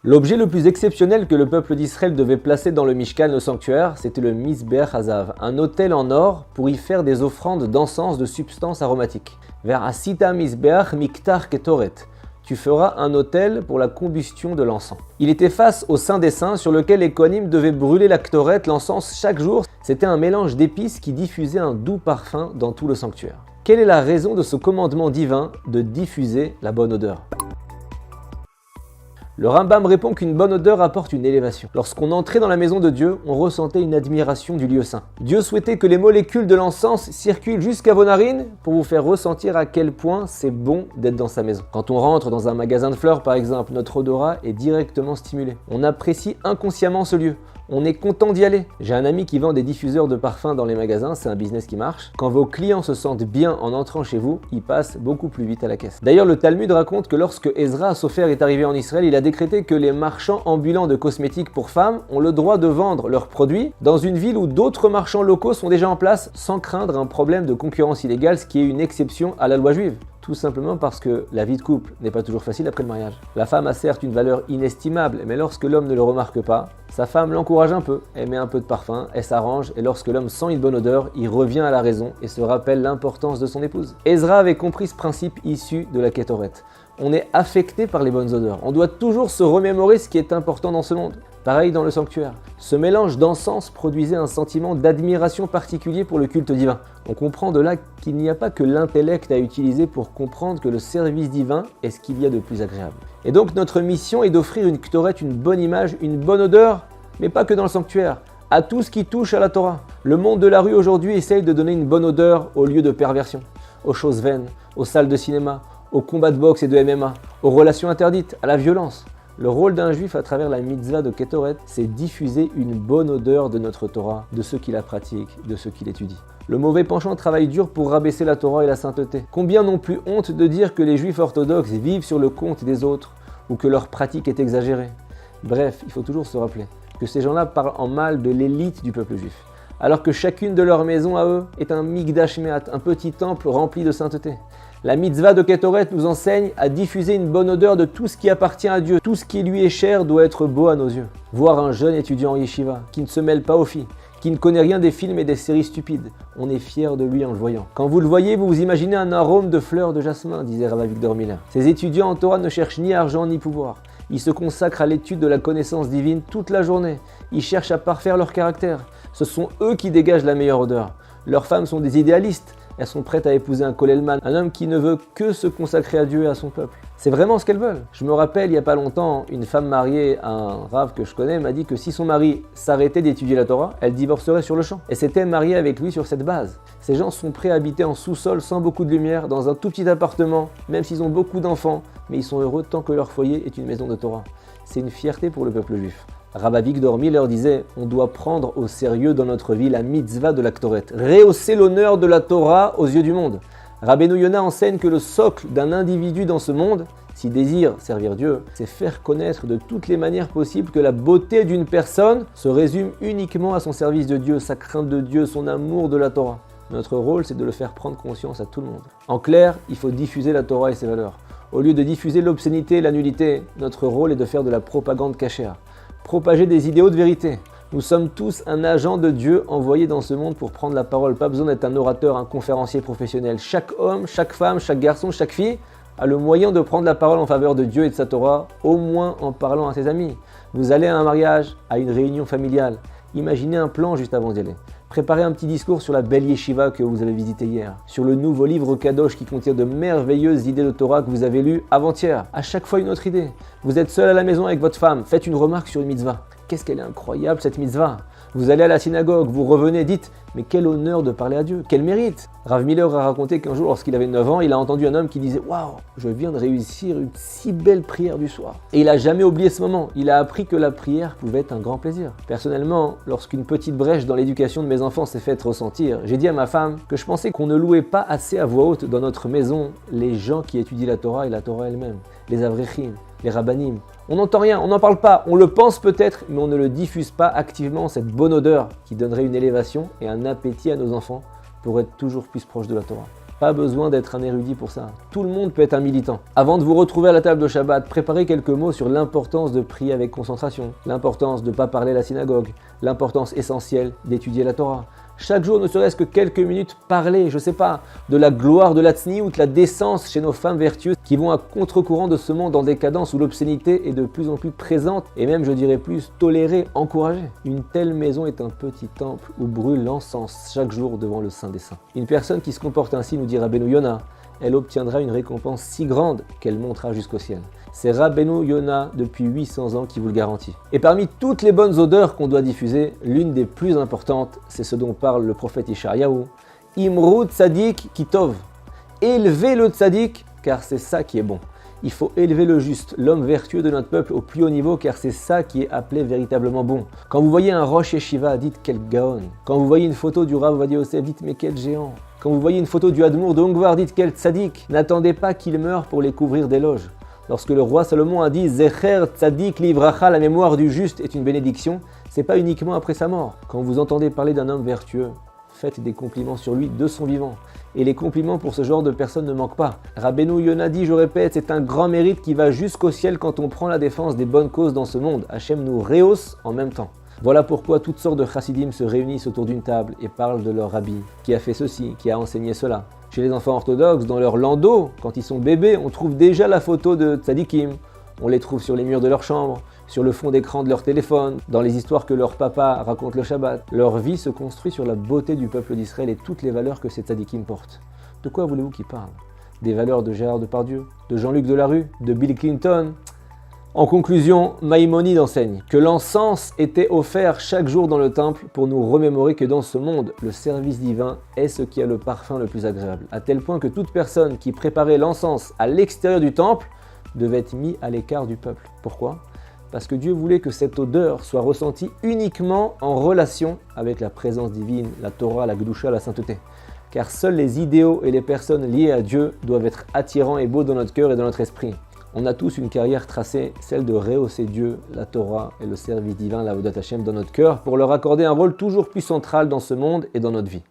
L'objet le plus exceptionnel que le peuple d'Israël devait placer dans le Mishkan, le sanctuaire, c'était le Mizbeach Hazav, un autel en or pour y faire des offrandes d'encens de substances aromatiques. Vers Asita Mizbeach Miktar Ketoret. Tu feras un autel pour la combustion de l'encens. Il était face au Saint des Saints sur lequel les Kohanim devaient brûler la Ktoret, l'encens, chaque jour. C'était un mélange d'épices qui diffusait un doux parfum dans tout le sanctuaire. Quelle est la raison de ce commandement divin de diffuser la bonne odeur ? Le Rambam répond qu'une bonne odeur apporte une élévation. Lorsqu'on entrait dans la maison de Dieu, on ressentait une admiration du lieu saint. Dieu souhaitait que les molécules de l'encens circulent jusqu'à vos narines pour vous faire ressentir à quel point c'est bon d'être dans sa maison. Quand on rentre dans un magasin de fleurs par exemple, notre odorat est directement stimulé. On apprécie inconsciemment ce lieu. On est content d'y aller. J'ai un ami qui vend des diffuseurs de parfums dans les magasins, c'est un business qui marche. Quand vos clients se sentent bien en entrant chez vous, ils passent beaucoup plus vite à la caisse. D'ailleurs, le Talmud raconte que lorsque Ezra Sofer est arrivé en Israël, il a décrété que les marchands ambulants de cosmétiques pour femmes ont le droit de vendre leurs produits dans une ville où d'autres marchands locaux sont déjà en place sans craindre un problème de concurrence illégale, ce qui est une exception à la loi juive. Tout simplement parce que la vie de couple n'est pas toujours facile après le mariage. La femme a certes une valeur inestimable, mais lorsque l'homme ne le remarque pas, sa femme l'encourage un peu, elle met un peu de parfum, elle s'arrange, et lorsque l'homme sent une bonne odeur, il revient à la raison et se rappelle l'importance de son épouse. Ezra avait compris ce principe issu de la Kétoret. On est affecté par les bonnes odeurs. On doit toujours se remémorer ce qui est important dans ce monde. Pareil dans le sanctuaire. Ce mélange d'encens produisait un sentiment d'admiration particulier pour le culte divin. On comprend de là qu'il n'y a pas que l'intellect à utiliser pour comprendre que le service divin est ce qu'il y a de plus agréable. Et donc notre mission est d'offrir une Ktoret, une bonne image, une bonne odeur, mais pas que dans le sanctuaire, à tout ce qui touche à la Torah. Le monde de la rue aujourd'hui essaye de donner une bonne odeur aux lieux de perversion, aux choses vaines, aux salles de cinéma, aux combats de boxe et de MMA, aux relations interdites, à la violence. Le rôle d'un juif à travers la mitzvah de Kétoret, c'est diffuser une bonne odeur de notre Torah, de ceux qui la pratiquent, de ceux qui l'étudient. Le mauvais penchant travaille dur pour rabaisser la Torah et la sainteté. Combien n'ont plus honte de dire que les juifs orthodoxes vivent sur le compte des autres ou que leur pratique est exagérée. Bref, il faut toujours se rappeler que ces gens-là parlent en mal de l'élite du peuple juif, alors que chacune de leurs maisons à eux est un mikdash me'at, un petit temple rempli de sainteté. La mitzvah de Kétoret nous enseigne à diffuser une bonne odeur de tout ce qui appartient à Dieu. Tout ce qui lui est cher doit être beau à nos yeux. Voir un jeune étudiant en yeshiva qui ne se mêle pas aux filles, qui ne connaît rien des films et des séries stupides, on est fier de lui en le voyant. Quand vous le voyez, vous vous imaginez un arôme de fleurs de jasmin, disait Rav Avigdor Miller. Ces étudiants en Torah ne cherchent ni argent ni pouvoir. Ils se consacrent à l'étude de la connaissance divine toute la journée. Ils cherchent à parfaire leur caractère. Ce sont eux qui dégagent la meilleure odeur. Leurs femmes sont des idéalistes. Elles sont prêtes à épouser un kollelman, un homme qui ne veut que se consacrer à Dieu et à son peuple. C'est vraiment ce qu'elles veulent. Je me rappelle, il n'y a pas longtemps, une femme mariée à un rave que je connais m'a dit que si son mari s'arrêtait d'étudier la Torah, elle divorcerait sur le champ. Et s'était mariée avec lui sur cette base. Ces gens sont prêts à habiter en sous-sol sans beaucoup de lumière, dans un tout petit appartement, même s'ils ont beaucoup d'enfants, mais ils sont heureux tant que leur foyer est une maison de Torah. C'est une fierté pour le peuple juif. Rav Avigdor Miller disait « On doit prendre au sérieux dans notre vie la mitzvah de la Ktoret, rehausser l'honneur de la Torah aux yeux du monde. » Rabbeinu Yona enseigne que le socle d'un individu dans ce monde, s'il désire servir Dieu, c'est faire connaître de toutes les manières possibles que la beauté d'une personne se résume uniquement à son service de Dieu, sa crainte de Dieu, son amour de la Torah. Notre rôle, c'est de le faire prendre conscience à tout le monde. En clair, il faut diffuser la Torah et ses valeurs. Au lieu de diffuser l'obscénité et la nullité, notre rôle est de faire de la propagande cachère. Propager des idéaux de vérité. Nous sommes tous un agent de Dieu envoyé dans ce monde pour prendre la parole. Pas besoin d'être un orateur, un conférencier professionnel. Chaque homme, chaque femme, chaque garçon, chaque fille a le moyen de prendre la parole en faveur de Dieu et de sa Torah, au moins en parlant à ses amis. Vous allez à un mariage, à une réunion familiale. Imaginez un plan juste avant d'y aller. Préparez un petit discours sur la belle yeshiva que vous avez visitée hier, sur le nouveau livre Kadosh qui contient de merveilleuses idées de Torah que vous avez lues avant-hier. À chaque fois une autre idée. Vous êtes seul à la maison avec votre femme, faites une remarque sur une mitzvah. Qu'est-ce qu'elle est incroyable cette mitzvah. Vous allez à la synagogue, vous revenez, dites « Mais quel honneur de parler à Dieu, quel mérite !» Rav Miller a raconté qu'un jour, lorsqu'il avait 9 ans, il a entendu un homme qui disait « Waouh, je viens de réussir une si belle prière du soir. » Et il n'a jamais oublié ce moment. Il a appris que la prière pouvait être un grand plaisir. Personnellement, lorsqu'une petite brèche dans l'éducation de mes enfants s'est faite ressentir, j'ai dit à ma femme que je pensais qu'on ne louait pas assez à voix haute dans notre maison les gens qui étudient la Torah et la Torah elle-même, les avrechim, les rabbanim. On n'entend rien, on n'en parle pas, on le pense peut-être, mais on ne le diffuse pas activement, cette bonne odeur qui donnerait une élévation et un appétit à nos enfants pour être toujours plus proches de la Torah. Pas besoin d'être un érudit pour ça. Tout le monde peut être un militant. Avant de vous retrouver à la table de Shabbat, préparez quelques mots sur l'importance de prier avec concentration, l'importance de ne pas parler à la synagogue, l'importance essentielle d'étudier la Torah. Chaque jour, ne serait-ce que quelques minutes, parler, je sais pas, de la gloire de la tzni ou de la décence chez nos femmes vertueuses qui vont à contre-courant de ce monde en décadence où l'obscénité est de plus en plus présente et même, je dirais plus, tolérée, encouragée. Une telle maison est un petit temple où brûle l'encens chaque jour devant le Saint des Saints. Une personne qui se comporte ainsi, nous dit Rabbeinu Yona, elle obtiendra une récompense si grande qu'elle montera jusqu'au ciel. C'est Rabbeinu Yona depuis 800 ans qui vous le garantit. Et parmi toutes les bonnes odeurs qu'on doit diffuser, l'une des plus importantes, c'est ce dont parle le prophète Ishayahu. Imru tzadik kitov. Élevez le tzadik, car c'est ça qui est bon. Il faut élever le juste, l'homme vertueux de notre peuple au plus haut niveau, car c'est ça qui est appelé véritablement bon. Quand vous voyez un Rosh Yeshiva, dites quel gaon. Quand vous voyez une photo du Rav Ovadia Yosef, dites mais quel géant. Quand vous voyez une photo du Admour de Ongvar, dites quel tzadik. N'attendez pas qu'il meure pour les couvrir d'éloges. Lorsque le roi Salomon a dit « Zecher tzadik livracha », la mémoire du juste est une bénédiction, c'est pas uniquement après sa mort. Quand vous entendez parler d'un homme vertueux, faites des compliments sur lui de son vivant. Et les compliments pour ce genre de personnes ne manquent pas. Rabbeinu Yona dit, je répète, c'est un grand mérite qui va jusqu'au ciel quand on prend la défense des bonnes causes dans ce monde. Hachem nous rehausse en même temps. Voilà pourquoi toutes sortes de chassidim se réunissent autour d'une table et parlent de leur rabbi, qui a fait ceci, qui a enseigné cela. Chez les enfants orthodoxes, dans leur landau, quand ils sont bébés, on trouve déjà la photo de tzadikim. On les trouve sur les murs de leur chambre, sur le fond d'écran de leur téléphone, dans les histoires que leur papa raconte le Shabbat. Leur vie se construit sur la beauté du peuple d'Israël et toutes les valeurs que ces tzadikim portent. De quoi voulez-vous qu'ils parlent? Des valeurs de Gérard Depardieu, de Jean-Luc Delarue, de Bill Clinton? En conclusion, Maïmonide enseigne que l'encens était offert chaque jour dans le temple pour nous remémorer que dans ce monde, le service divin est ce qui a le parfum le plus agréable, à tel point que toute personne qui préparait l'encens à l'extérieur du temple devait être mis à l'écart du peuple. Pourquoi? Parce que Dieu voulait que cette odeur soit ressentie uniquement en relation avec la présence divine, la Torah, la Gdusha, la sainteté. Car seuls les idéaux et les personnes liées à Dieu doivent être attirants et beaux dans notre cœur et dans notre esprit. On a tous une carrière tracée, celle de rehausser Dieu, la Torah et le service divin, la Avodat Hashem dans notre cœur, pour leur accorder un rôle toujours plus central dans ce monde et dans notre vie.